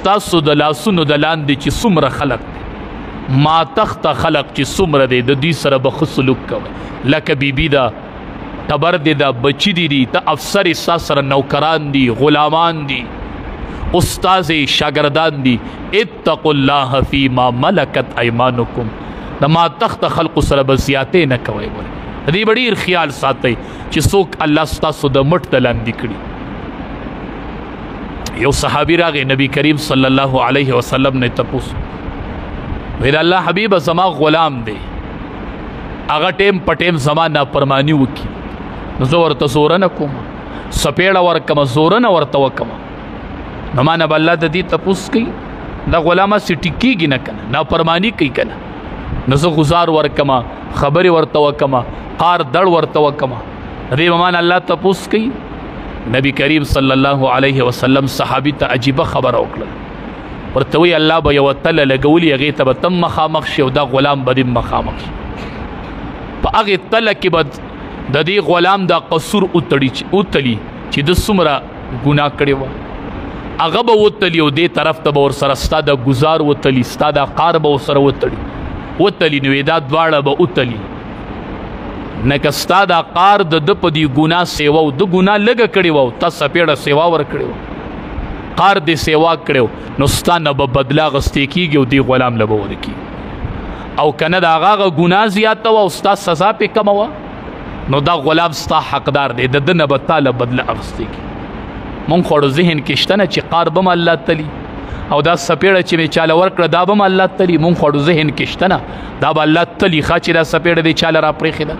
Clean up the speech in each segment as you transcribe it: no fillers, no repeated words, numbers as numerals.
ستاسو د لاسونو د لاندې چې څومره خلق دی ما تخت خلق چې څومره دی د دوی سره به ښه سلوک کوئ لکه بیبي ده تبر دی ده بچي دي ته افسر ستا سره نوکران دي غلامان دي استاذ شاگردان دي اتقوا الله فيما ملكت ايمانكم د ما تخت خلق سره به زیاتې نه کوئ د دې به ډېر خیال ساتئ چې څوک الله ستاسو د مټ د لاندې کړي یو صحابي راغی نبی کریم صلی الله علیه وسلم نے تپوس ویل الله حبیب زما غلام دی هغه ټیم پټیم زما نافرمانی وکي نو زه ورته زوره نه کوم سپېړه ورکم زوره نه ورته وکم نو ما نه به الله د دې تپوس کوي دا غلامه سې ټیکېږي نه که نه نافرماني کوي که نه نو زه ګزار ورکم خبرې ورته وکم قار دړ ورته وکم دې به ما نه الله تپوس کوي نبی کریم صلی الله علیه وسلم صحابي ته عجیبه خبره وکړه ورته وی الله به یوه تله لګولي هغې ته به تم مخامخ شي او دا غلام به دې مخامخ شي په هغې تله کې به د دې غلام دا قصور اوتلي چې د څومره ګناه کړې وه هغه به وتلي او دې طرف ته به ورسره ستا د ګزار وتلي ستا د قار به ورسره وتلي نو دا دواړه به وتلي نه که ستا دا قار د ده په دې ګناه سیوا او د ګناه لږه کړې وه او تا سپېړه سیوا ورکړې وه قار دې سیوا کړی نو ستا نه به بدله اخیستې کېږي او دې غلام له به ورکېږي او که نه د هغه ګناه زیاته وه او ستا سزا پې کمه وه نو دا غلام ستا حقدار دی د ده نه به تا له بدله اخیستې کېږي مونږ خوړو ذهن کې شته نه چې قار به م الله تلي او دا سپېړه چې مې چاله ورکړه دا به م الله تلي مونږ خوړو ذهن کې شته نه دا به الله تلي ښه چې دا سپېړه دې چاله را پرېښې ده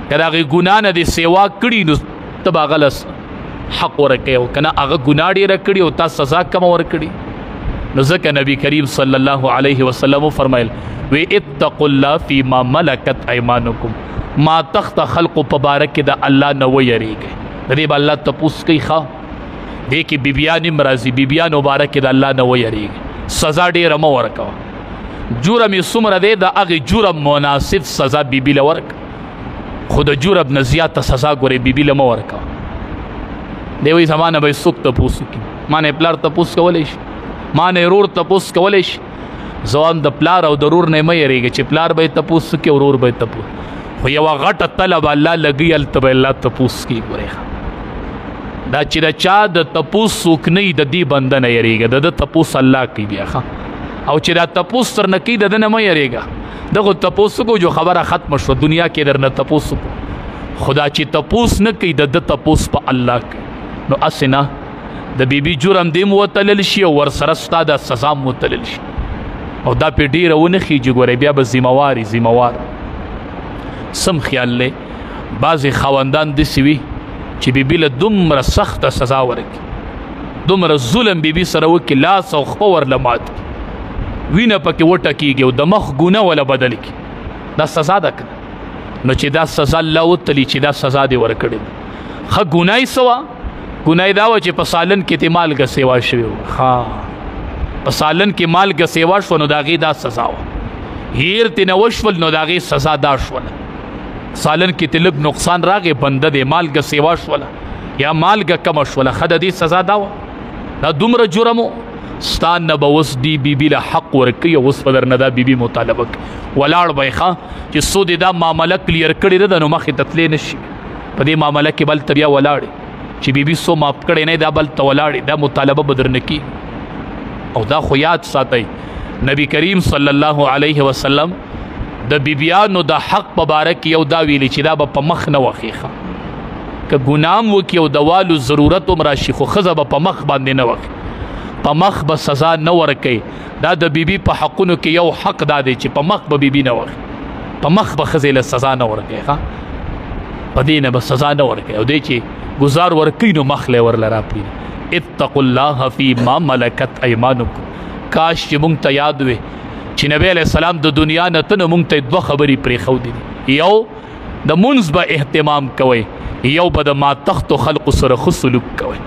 که د هغې ګناه نه دې سیوا کړي نو ته به هغه له حق ورکوې او که نه هغه ګناه ډېره کړي او تا سزا کمه ورکړي نو ځکه نبي کریم صلی الله علیه وسلم وفرمیل وی اتقوا الله فيما ملكت ايمانكم ما تخت خلقو په باره کې د الله نه ویریږئ د دې به الله تپوس کوي ښه دې کې بیبیان هم راځي بیبیانو باره کې د الله نه ویریږئ سزا ډېره مه ورکوه جرم یې څومره دی د هغې جرم مناسب سزا بیبي له ورکړه خو د جرم نه زیاته سزا ګورې بیبي له مه ورکوه دی وایي زما نه به یې څوک تپوس وکړي ما نه یې پلار تپوس کولی شي ما نه یې ورور تپوس کولی شي زه هم د پلار او د ورور نه یې مه یېرېږئ چې پلار به یې تپوس وکړي ورور به یې تپوس خو یوه غټه تله به الله لګوي هلته به الله تپوس کوي ګورئ دا چې د چا د تپوس څوک نه وي د دې بنده نه یېرېږه د ده تپوس الله کوي بیا ښه او چې دا تپوس در نه کوي د ده نه مه یېرېږه دغه تپوس وکړو جو خبره ختمه شوه دنیا کې در نه تپوس وکړو خو دا چې تپوس نه کوي د ده تپوس په الله کوي نو هسې نه د بیبي جرم دې م وتلل شي او ورسره ستا د سزا م وتلل شي او دا پې ډېره ونه خیږي ګورئ بیا به ذموار سم خیال دی بعضې خاوندان داسې وي چې بیبي له دومره سخته سزا ورکړي دومره ظلم بیبي سره وکړي لاس او خپه ورله مات کړي وینه پکې وټکېږي او د مخ ګونه وله بدل کړي دا سزا ده که نو چې دا سزا الله وتلي چې دا سزا دې ورکړې ده ښه ګناه یې څه وه ګناه یې دا وه چې په سالن کې ترې مالګه سیوا شوې وه ښه په سالن کې مالګه سیوا شوه نو د هغې دا سزا وه هیر ترې نه وشول نو د هغې سزا دا شوله سالن کې ترې لږ نقصان راغی بنده دی مالګه سیوا شوله یا مالګه کمه شوله ښه د دې سزا دا وه دا دومره جرم و ستا نه به اوس دی بیبي له حق ورکوي او اوس به در نه دا بیبي مطالبه کوي ولاړ به یې ښه چې څو دې دا معامله کلیر کړې ده نو مخې ته تللی نه شي په دې معامله کې بل ته بیا ولاړې چې بیبي څو معاف کړی نه دا بل ته ولاړې دا مطالبه به در نه کېږي او دا خو یاد ساتئ نبی کریم صلی الله علیه وسلم د بیبیانو د حق په باره کې یو دا ویلي چې دا به په مخ نه وخي ښه که ګناه هم وکړي او د والو ضرورت هم راشي خو ښځه به په مخ باندې نه وخي په مخ به سزا نه ورکوي دا د بیبي په حقونو کې یو حق دا دی چې په مخ به بیبي نه ورکوي په مخ به ښځې له سزا نه ورکوي ښه په دې نه به سزا نه ورکوي او دی چې ګزار ورکوي نو مخ له ورله راپرېږدي اتقوا الله فيما ملكت ايمانكم کاش چې مونږ ته یاد وي چې نبی علیه السلام د دنیا نه ته نو مونږ ته دوه خبرې پرېښودې دي یو د مونځ به اهتمام کوئ یو به د ماتختو خلقو سره ښه سلوک کوئ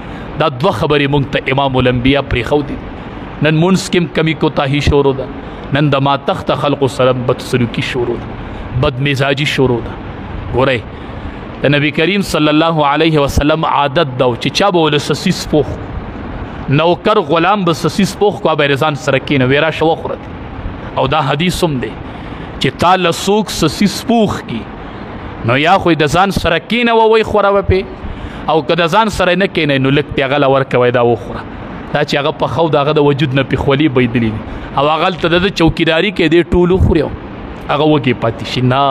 دا دوه خبرې مونږ ته امام الانبیا پرېښودې نن مونځ کې هم کمی کوتاهي شروع ده نن د ماتخته خلقو سره بدسلوکي شروع ده بدمزاجي شروع ده ګورئ د نبی کریم صلی الله علیه وسلم عادت ده چې چا به ولس سیس پوخ نوکر غلام به سسیس پوخ کو به رضان سره کینه ویرا شو خورت او دا حدیث هم دی چې تا له څوک سسیس پوخ کی نو یا خو د ځان سره کینه ووی خوره به پې او که د ځان سره نه کینه نو لږ پې هغه له ورکوی دا وخوره دا چې هغه پخو د هغه د وجود نه پې خولي بیدلي او هغه هلته د چوکیداري کې دی ټول وخوري هغه وږې پاتې شي نه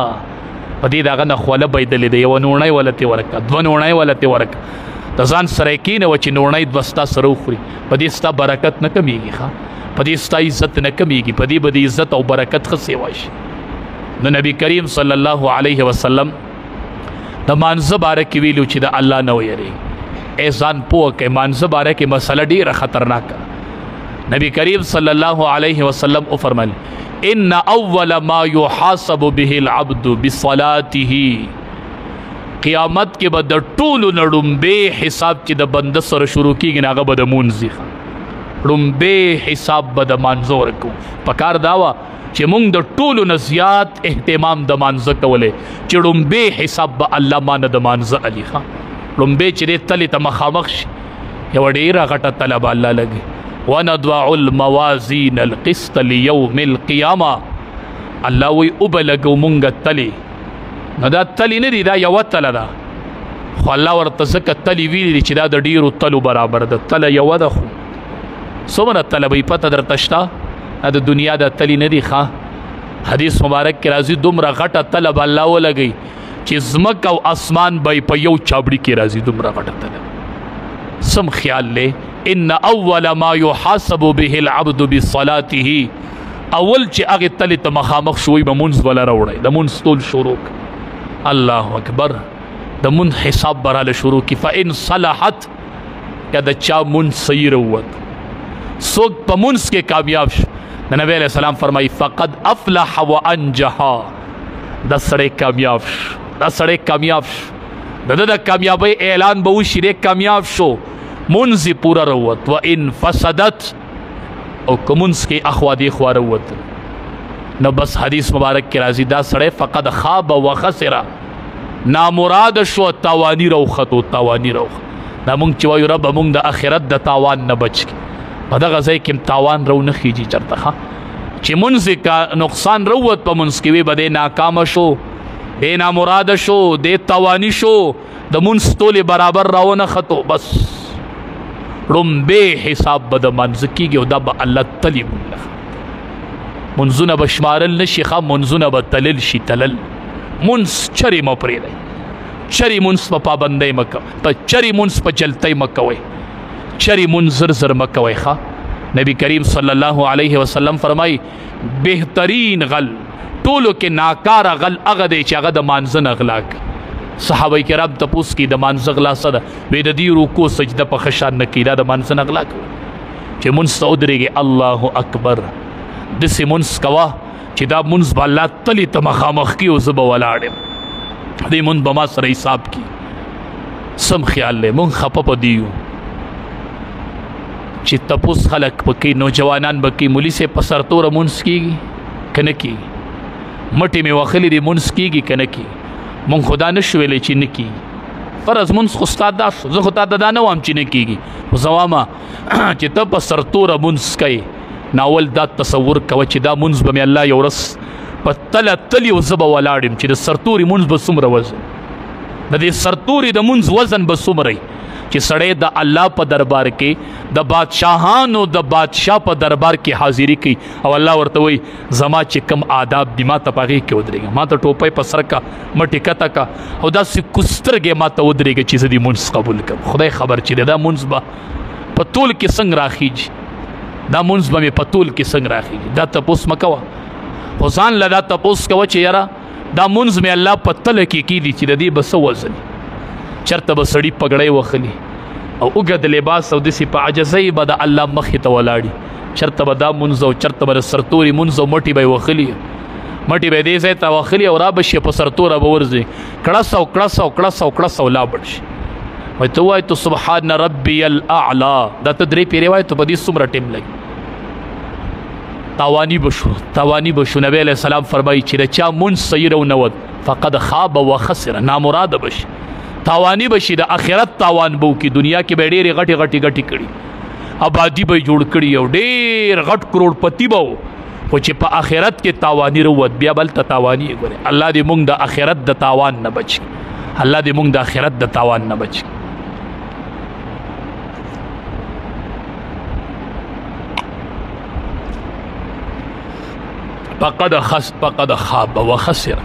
په دې د هغه نه خوله بیدلې دی یوه نوڼۍ وله ترې ورکړه دوه نوڼۍ وله ترې ورکړه د ځان سره یې کینوه چې نوڼۍ دوه ستا سره وخوري په دې ستا برکت نه کمیږي ښه په دې ستا عزت نه کمیږي په دې به د عزت او برکت ښه سیوا شي نو نبی کریم صلی الله علیه وسلم د مانځه باره کې ویلو چې د الله نه ویریږي ای ځان پوه کړئ مانځه باره کې مسله ډېره خطرناکه نبی کریم صلی الله علیه وسلم وفرمایل ان اول ما يحاسب به العبد بصلاته قیامت کې به د ټولو نه ړومبې حساب چې د بنده سره شروع کېږي نو هغه به د مونځ وي ړومبې حساب به د مانځه ورکوو پکار دا وه چې مونږ د ټولو نه زیات اهتمام د مانځه کولی چې ړومبې حساب به الله مانه د مانځه علي ښه ړومبې چې دې تلې ته مخامخ شي یوه ډېره غټه تله به الله لګي وندع الموازین القسط لیوم القیامه الله وی اوبه لګو مونږ تلې نو دا تلې نه دي دا یوه تله ده خو الله ورته ځکه تلې ویلي دي چې دا د ډېرو تلو برابر ده تله یوه ده خو څومره تله به یې پته درته شته د دنیا د تلې نه دي ښه حدیث مبارک کې راځي دومره غټه تله به الله ولګوي چې ځمکه او اسمان به په یو چابړي کې راځي دومره غټه تله سم خیال لې ان اول ما يحاسب به العبد بصلاته اول چې هغې تلې ته مخامخ شوی به مونځ وله راوړی د مونځ ټول شروع الله اکبر د مونځ حساب به راله شروع کړي فان صلحت که د چا مونځ صحیح راووت څوک په مونځ کې کامیاب شو د نبی علیه السلام فرمایي فقد افلح وانجحا دا سړی کامیاب شو دا سړی کامیاب شو د ده د کامیابۍ اعلان به وشي دی کامیاب شو مونځ یې پوره راووت و ان فسدت او که مونځ کې اخوا دېخوا راووت نو بس حدیث مبارک کې راځي دا سړی فقد خاب و خسره نامراده شو تاواني راوختو تاواني راوخت دا مونږ چې وایو ربه مونږ د آخرت د تاوان نه بچ کړي په دغه ځای کې هم تاوان رو نه خیږي چېرته ښه چې مونځ که نقصان راووت په مونځ کې وي به دی ناکامه شو دی نامراده شو دی تاواني شو د مونځ ټولې برابر راونه ختو بس ړومبې حساب به د مانځه کېږي او دا به الله تلي مونږ منځونه به شمارل نه شي ښه منځونه به تلل شي تلل منځ چرې مه پرېږدئ چرې منځ په پابندۍ مه کوئ چرې منځ په جلتۍ مه کوئ چرې منځ زر زر مه کوئ ښه نبی کریم صلی الله علیه وسلم فرمایي بهترین غل ټولو کې ناکاره غل هغه دی چې هغه د مانځه نه غلا کوي صحابه کرام تپوس کی د مانځه غلا څه ده وایي د دې رکوع سجده په ښه شان نه کوي دا د مانځه نه غلا کوي چې منځ ته ودرېږي الله اکبر داسې منځ کوه چې دا منځ به الله تلې ته مخامخ کي او زه به ولاړ یم دې منځ به ما سره حساب کي سم خیال دی مونږ خفه په دې یو چې تپوس خلک به کوي نوجوانان به کوي مولي صاحب په سرتوره منځ کېږي که نه کېږي مټې مې وښلې دي منځ کېږي که نه کېږي مونږ خو دا نه شو ویلی چې نه کېږي فرض منځ خو ستا دا شو زه خو تا ته دا نه وایم چې نه کېږي خو زه وایم چې ته په سرتوره منځ کوې ناول دا تصور کوه چې دا منځ به مې الله یو ورځ په تله تلي او زه به ولاړ یم چې د سرتوري منځ به څومره وزن د دې سرتوري د منځ وزن به څومره چې سړی د الله په دربار کې د بادشاهانو د بادشاه په دربار کې حاضري کوي او الله ورته وایي زما چې کوم آداب دي ما ته په هغې کې ودرېږه ما ته ټوپۍ په سر کا مټې کته کا او داسې کوسترګې ما ته ودرېږه چې زه دې منځ قبول کړم خدای خبر چې دی دا منځ به په طول کې څنګه راخیږي دا منځ به مې په طول کې څنګه راخیږي دا تپوس مه کوه خو ځان له دا تپوس کوه چې یاره دا منځ مې الله په تله کې کېدي چې د دې به څه وزن چرته به سړي پګړۍ وخلي او اوږد لباس او داسې په عجزۍ به د الله مخې ته ولاړي چرته به دا منځ او چرته به د سرتوري منځ او مټې به یې وخلي مټې به یې دې ځای ته وخلي او را به شي په سرتوره به ورځي کړس او کړس او کړس او کړس او لا بړ شي وایي ته وایې تو سبحان ربي الاعلی دا ته درې پیرې وایې ته په دې څومره ټیم لګي تاواني به شو نبی علیه السلام فرمایي چې د چا منځ صحیح رونود فقد خاب و خسر نامراده بشي تاواني بشي د آخرت تاوان به وکړي دنیا کې به یې ډېرې غټې کړي آبادی به جوړ کړي او ډېر غټ کروڑپتی به و خو چې په آخرت کې تاواني روت بیا بلته تاواني ګورې. الله دې موږ د آخرت د تاوان نه بچ کړي. الله دې موږ د آخرت د تاوان نه بچ کړي. فقد خاب وخسر.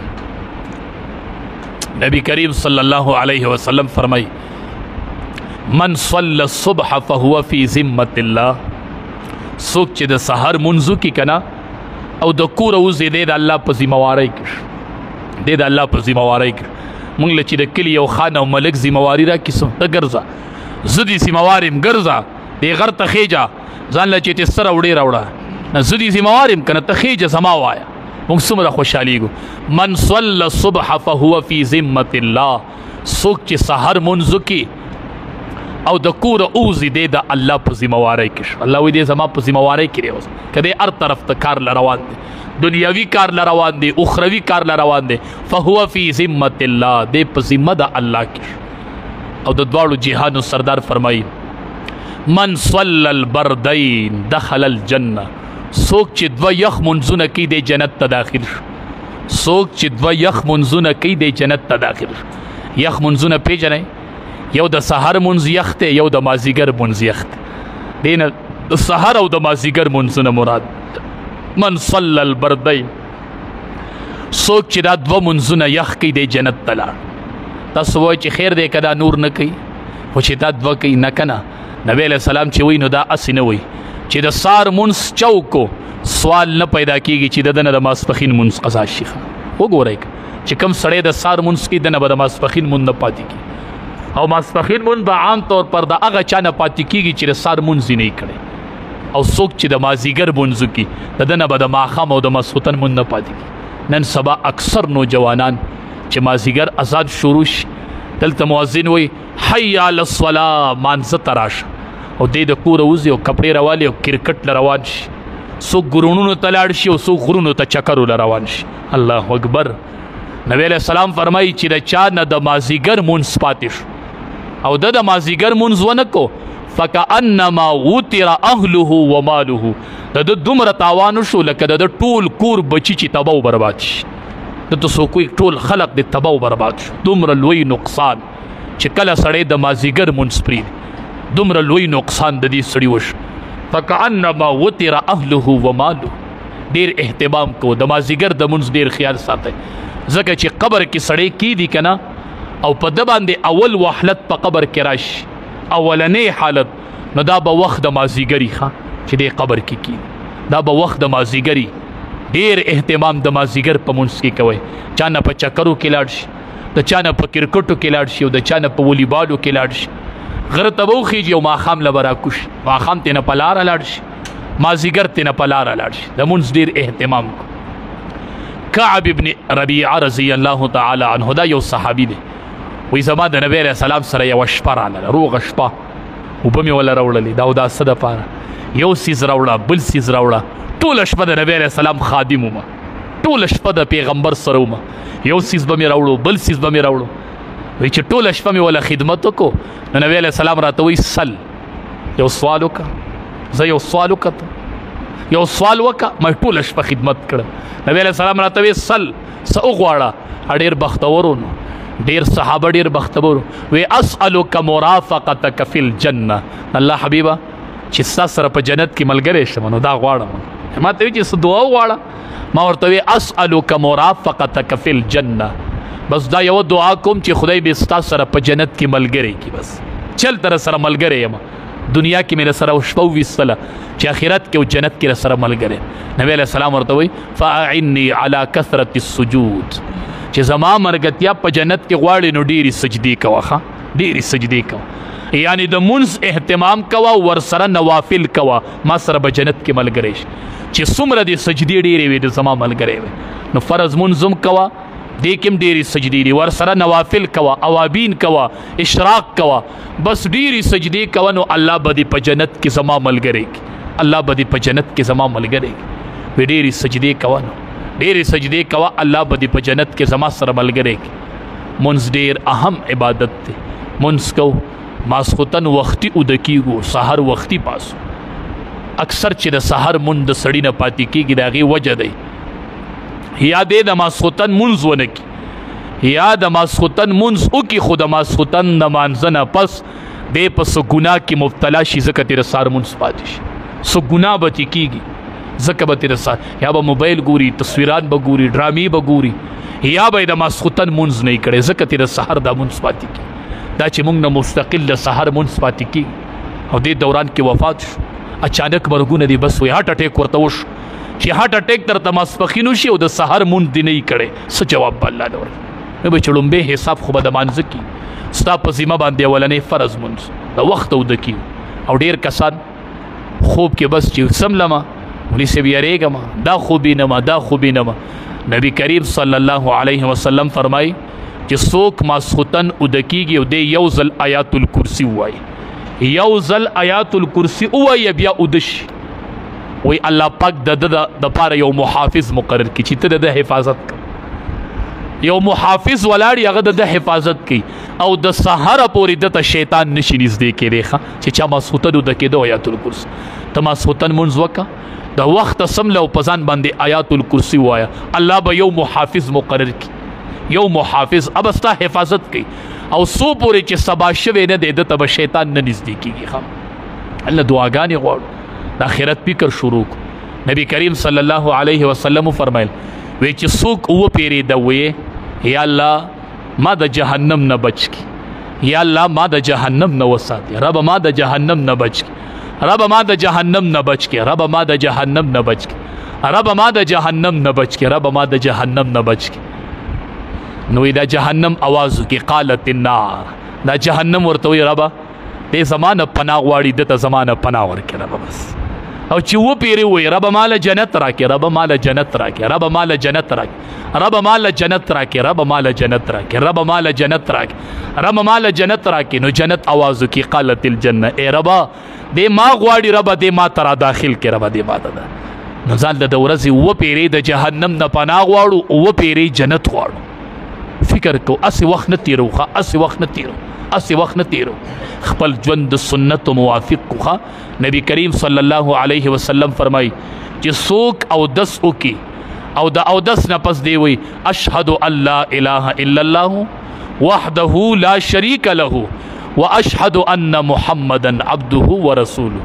نبی کریم صلی اللہ علیہ وسلم فرمائی من صلی الصبح فهو فی ذمت اللہ. څوک چې د سحر منځو کې کنا او د کور وزې دی د الله په ذمہوارۍ کې دی د الله په ذمہوارۍ کې. مونږ له چې د کلي یو خان او ملک ذمہواري راکړي ته ګرځه زه دې ذمہوار یم ګرځه دې غر ته خېجه ځان له چې ته سره وړې راوړه نه زه دې ذمہوار یم که نه ته خېجه زما وایه مونږ څومره خوشحالېږو. من صلی الصبح فهو فی ذمت الله. څوک چې سحر منځو کې او د کور اوزي دی د الله په ذمہوارۍ کې شو. الله وایي دی زما په ذمہوارۍ کې دی اوس که دی هر طرف ته کار له روان دی دنیاوي کار له روان دی اخروي کار له روان دی فهو فی ذمت الله دی په ذمه د الله کې شو. او د دواړو جهانو سردار فرمایي من صلی البردین دخل الجنه. څوک چې دوه یخ منځونه کوي دی جنت ته داخل شو. څوک چې دوه یخ منځونه کوي دی جنت ته داخل شو. یخ منځونه پیژنئ یو د سحر منځ یخ دی یو د مازیګر منځ یخ دی. دې نه د سحر او د مازیګر منځونه مراد. من صلی البردین څوک چې دا دوه منځونه یخ کوي دی جنت ته لاړ. تاسو وایئ چې خیر دی که دا نور نه کوي خو چې دا دوه کوي نه که نه. نبی علیه السلام چې وایي نو دا هسې نه وایي چې د سار منځ چوکو سوال نه پیدا کیږي چې د نه د ماسپښین منځ قضا شي. وګورئ چې کوم سړی د سار منځ کوي د نه به د ماسپښین منځ نه پاتې کېږي او ماسپښین منځ به عام طور پر د هغه چا نه پاتې کېږي چې د سار منځ یې نه کړی. او څوک چې د مازیګر منځو کې د ده نه به د ماښام او د ماسخوتن منځ نه پاتې کېږي. نن سبا اکثر نوجوانان چې مازیګر آزاد شروع شي دلته مؤذن وایي حی علی الصلاة مانځه ته راشه او دی د کوره وځي او کپړې راوالي او کرکټ له روان شي. څوک ګرونونو ته لاړ شي او څوک غرونو ته چکرو له روان شي. الله اکبر. نبی علیه السلام فرمایي چې د چا نه د مازیګر مونځ پاتې شو او د مازیګر مونځ ونه کو فکأنما وتر اهله و ماله. د دومره تاوان شو لکه د ټول کور بچي چې تباه و برباد شي. دته څوک ټول خلق د تباه و برباد شو. دومره لوی نقصان چې کله سړی د مازیګر مونځ پرېږدي دومره لوی نقصان د دې سړي وشو. فکأنما وتر اهله و ماله. ډېر اهتمام کو د مازیګر د مونځ ډېر خیال ساتئ ځکه چې قبر کې سړی کیدي که نه او په ده باندې اول وحلت په قبر کې راشي اولنی حالت نو دا به وخت د مازیګري ښه چې دی قبر کې کیدي دا به وخت د مازیګري. ډېر اهتمام د مازیګر په مونځ کې کوئ. چا نه په چکرو کې لاړ شي د چا نه په کرکټو کې لاړ شي او د چا نه په ولیبالو کې لاړ شي. غره ته به وخیږي او ماښام له به راکوشي ماښام ترې نه په لاره لاړ شي مازیګر ترې نه په لاره لاړ شي. د مونځ ډېر اهتمام کو. کعب ابن ربیعه رضی الله تعالی عنه دا یو صحابي دی. وایي زما د نبی علیه السلام سره یوه شپه راغله روغه شپه اوبه مې وله راوړلې دا اوداسه دپاره یو څیز راوړه بل څیز راوړه ټوله شپه د نبی علیه السلام خادم ومه ټوله شپه د پیغمبر سره ومه یو څیز به مې راوړو بل څیز به مې راوړو. وایي چې ټوله شپه مې وله خدمت وکړو نو نبی علیه السلام راته وایي سل یو سوال وکړه زه یو سوال وکړه یو سوال وکړه ما ټوله شپه خدمت کړم. نبی علیه السلام راته وایي سل څه وغواړه ډېر بختور نو ډېر صحابه ډېر بختور وی اسألک مرافقتک فی الجنه. الله حبیبه چې ستا سره په جنت کې ملګری شم نو دا غواړم. ما ته وایي چې څه دعا وغواړه ما ورته وی اسألک مرافقتک فی الجنه. بس دا یو دعا کوم چې خدای به ستا سره په جنت کې ملګری کړي. بس چل تر سره ملګری یم دنیا کې مې سره شپه وویستله چې آخرت کې او جنت کې سره ملګری. نبی علیه السلام ورته وایي فاعنی علی کثرة السجود چې زما مرګتیا په جنت کې غواړې نو ډېرې سجدې کوه ښه ډېرې سجدې کوه یعنی د مونځ اهتمام کوه ورسره نوافل کوه ما سره به جنت کې ملګری شي. چې څومره دې سجدې ډېرې وي د زما ملګری وي نو فرض مونځ هم کوه دې کې هم ډېرې سجدې دي ورسره نوافل کوه اوابین کوه اشراق کوه بس ډېرې سجدې کوه نو الله به دې په جنت کې زما ملګری کړي. الله به دې په جنت کې زما ملګری کړي. وی ډېرې سجدې کوه نو ډېرې سجدې کوه الله به دې په جنت کې زما سره ملګری کړي. مونځ ډېر اهم عبادت دی. مونځ کو ماسخوتن وختي اوده کېږو سحر وختي پاسو اکثر چې د سحر مونږ د سړي نه پاتې کېږي د هغې وجه دی یا دی د ماسخوتن مونځ ونه کړي یا د ماسخوتن مونځ وکړي خو د ماسخوتن د مانځه نه پس دی په څه ګناه کې مبتلا شي ځکه تېره سهار مونځ پاتې شي څه ګناه به ترې کېږي ځکه به تېره سهار یا به موبایل ګوري تصویران به ګوري ډرامې به ګوري یا به یې د ماسخوتن مونځ نه یې کړی ځکه تېره سهار دا مونځ پاتې کېږي دا چې مونږ نه مستقل د سهار مونځ پاتې کېږي او دې دوران کې وفات شو اچانک مرګونه دی بس وي هارټ اټیک ورته وشو چې هارټ اټیک درته ماسپښین وشي او د سهار مونځ دې نه یې کړی څه جواب به الله نه ورکړي نو به چې لومبی حساب خو به د مانځه کي ستا په ذمه باندې اولنی فرض مونځ د وخت اوده کي او ډېر کسان خوب کې بس چې څملمه مولي صاحب یارېږمه دا خوبي نمه دا خوبي نمه نبی کریم صلی الله علیه وسلم فرمایي چې څوک ماسخوتن اوده کېږي او دی یو ځل آیات الکرسي ووایي یو ځل آیات الکرسي ووایي بیا اوده شي وایي الله پاک د ده دپاره یو محافظ مقرر کړي چې ته د ده حفاظت کوه یو محافظ ولاړ هغه د حفاظت کوي او د سهاره پورې دته شیطان نشي نږدې کېدی ښه چې چا ماسخوتن اوده کېده آیات الکرسي ته ماسخوتن مونځ وکړه د وخته سمله او په ځان باندې آیات الکرسي ووایه الله به یو محافظ مقرر کړي یو محافظ اب ستا حفاظت کوي او څو پورې چې سبا شوی نه دی دته به شیطان نه نږدې کېږي ښه الله دعاګانې غواړو د آخرت فکر شروع کړو نبی کریم صلی الله علیه وسلم فرمایل وی چې څوک اوه پیرېده ویې یا الله ما د جهنم نه بچ کی یا الله ما د جهنم نه وساتي رب ما د جهنم نه بچ کی رب ما د جهنم نه بچ کی رب ما د جهنم نه بچ کی رب ما د جهنم نه بچ کی رب ما د جهنم نه بچ کی نو دا جهنم आवाज کی قالت النار دا جهنم ورته وی رب دې زمانه پناه غواړي دته زمانه پناه ورکړه رب بس او چې و پیری وي رب مال جنت راکې رب مال جنت راکې رب مال جنت راکې رب مال جنت راکې رب مال جنت راکې رب مال جنت راکې رب مال جنت راکې نو جنت आवाज کی قالت الجنه ای رب دې ما غواړي رب دې ما ترا داخل کې رب دې ما ته نو ځان د ورځې و پیری د جهنم نه پناه غواړو او و پیری جنت غواړو فکر کو اسی وخت نه تیروخه اسی وخت نه تیرو اسی وخت نه تیرو خپل ژوند د سنت موافق کوخه نبی کریم صلی الله علیه وسلم فرمای چې څوک اودس وکي او د اودس نه پس دی وی اشهد ان لا اله الا الله وحده لا شریک له واشهد ان محمدا عبده ورسوله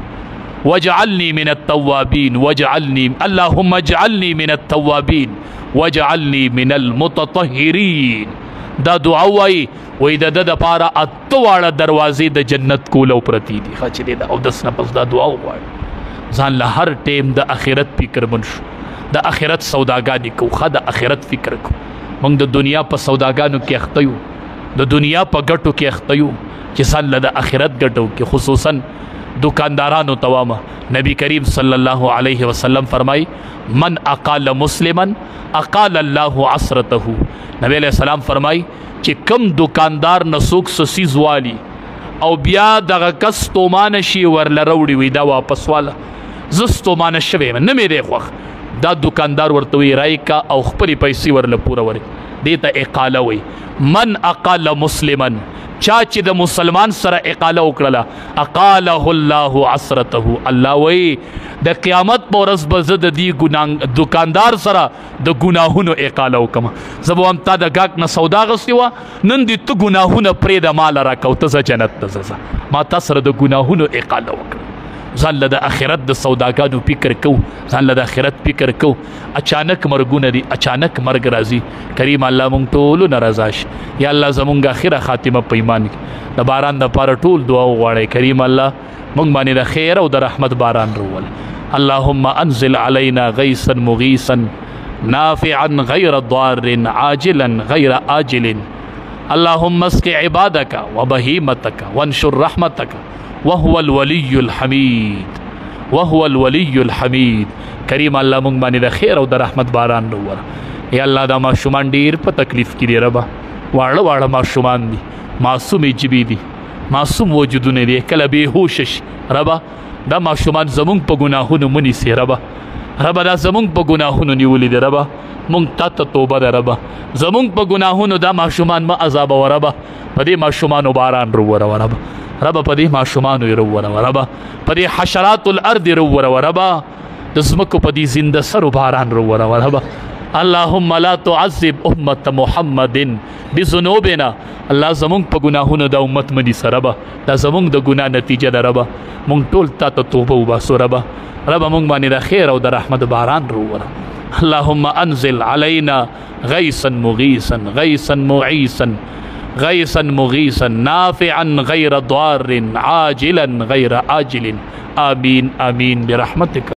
واجعلني من التوابين واجعلني اللهم اجعلني من التوابين واجعلني من المتطهرين دا دعا وای وای د پاره اته واړه دروازې د جنت کولو پرتی دي خو چې دا او د سنپس دا دعا وای ځان له هر ټیم د اخرت فکر منشو د اخرت سوداګانی کو خو د اخرت فکر کو موږ د دنیا په سوداګانو کې اخته یو د دنیا په ګټو کې اخته یو چې ځان له د اخرت ګټو کې خصوصا دکاندارانو توامه نبی کریم صلی الله علیه وسلم فرمای من اقال مسلما اقال الله عثرته نبی علیہ السلام فرمای چې کم دکاندار نسوک سسیز والی او بیا دغه کس تومانه شي ورله روړي وي دا واپس واله زه ستومانه شوی نه مې دی خوښ دا دکاندار ورته وی رای کا او خپلې پیسې ورله پوره ورکړي دې ته اقاله وی من اقال مسلما چا چې د مسلمان سره اقاله وکړله اقاله الله عثرته الله وی د قیامت په ورځ به زه د دې دکاندار سره د ګناهونو اقاله وکړم زه به هم تا د ګاک نه سودا اخیستې وه نن دې ته ګناهونه پرېږده ماله راکړه ته ځه جنت ته ځه ما تا سره د ګناهونو اقاله وکړه ځان له د آخرت د سوداګانو فکر کو ځان له د آخرت فکر کو اچانک مرګونه دي اچانک مرګ راځي کریم الله مونږ ټولو نه رضا شي یا الله زمونږ اخره خاتمه په ایمان کې د باران دپاره ټول دعا وغواړئ کریم الله مونږ باندې د خیر او د رحمت باران روول اللهم انزل علينا غيثا مغيثا نافعا غير ضار عاجلا غير آجل اللهم اسق عبادك وبهيمتك وانشر رحمتك وهو الولي الحميد وهو الولي الحميد کریم الله مونږ باندې د خیر او د رحمت باران روور یا الله دا ماشومان ډیر په تکلیف کې دي ربا واړه واړه ماشومان دي معصومې جبې دي معصوم وجودونه دي کله بېهوش شي ربا دا ماشومان زمونږ په ګناهونو منیسي ربا دا زمونږ په ګناهونو نیولي دي ربا مونږ ته توبه ده ربه زمونږ په ګناهونو دا ماشومان مه عذابوه ربه په دې ماشومانو باران رووروه ربه په دې ماشومانو یې رووروه ربه په دې حشرات الارض یې رووروه ربه د ځمکو په دې زنده سرو باران رووروه ربه اللهم لا تعذب امت محمد بذنوبنا الله زمونږ په ګناهونو دا امت مه نیسه ربه دا زمونږ د ګناه نتیجه ده ربه مونږ ټول تا ته توبه وباسو ربه مونږ باندې د خیر او د رحمت باران رووره اللهم انزل علينا غيثا مغيثا غيثا معيثا غيثا مغيثا نافعا غير ضار عاجلا غير آجل آمين آمين برحمتك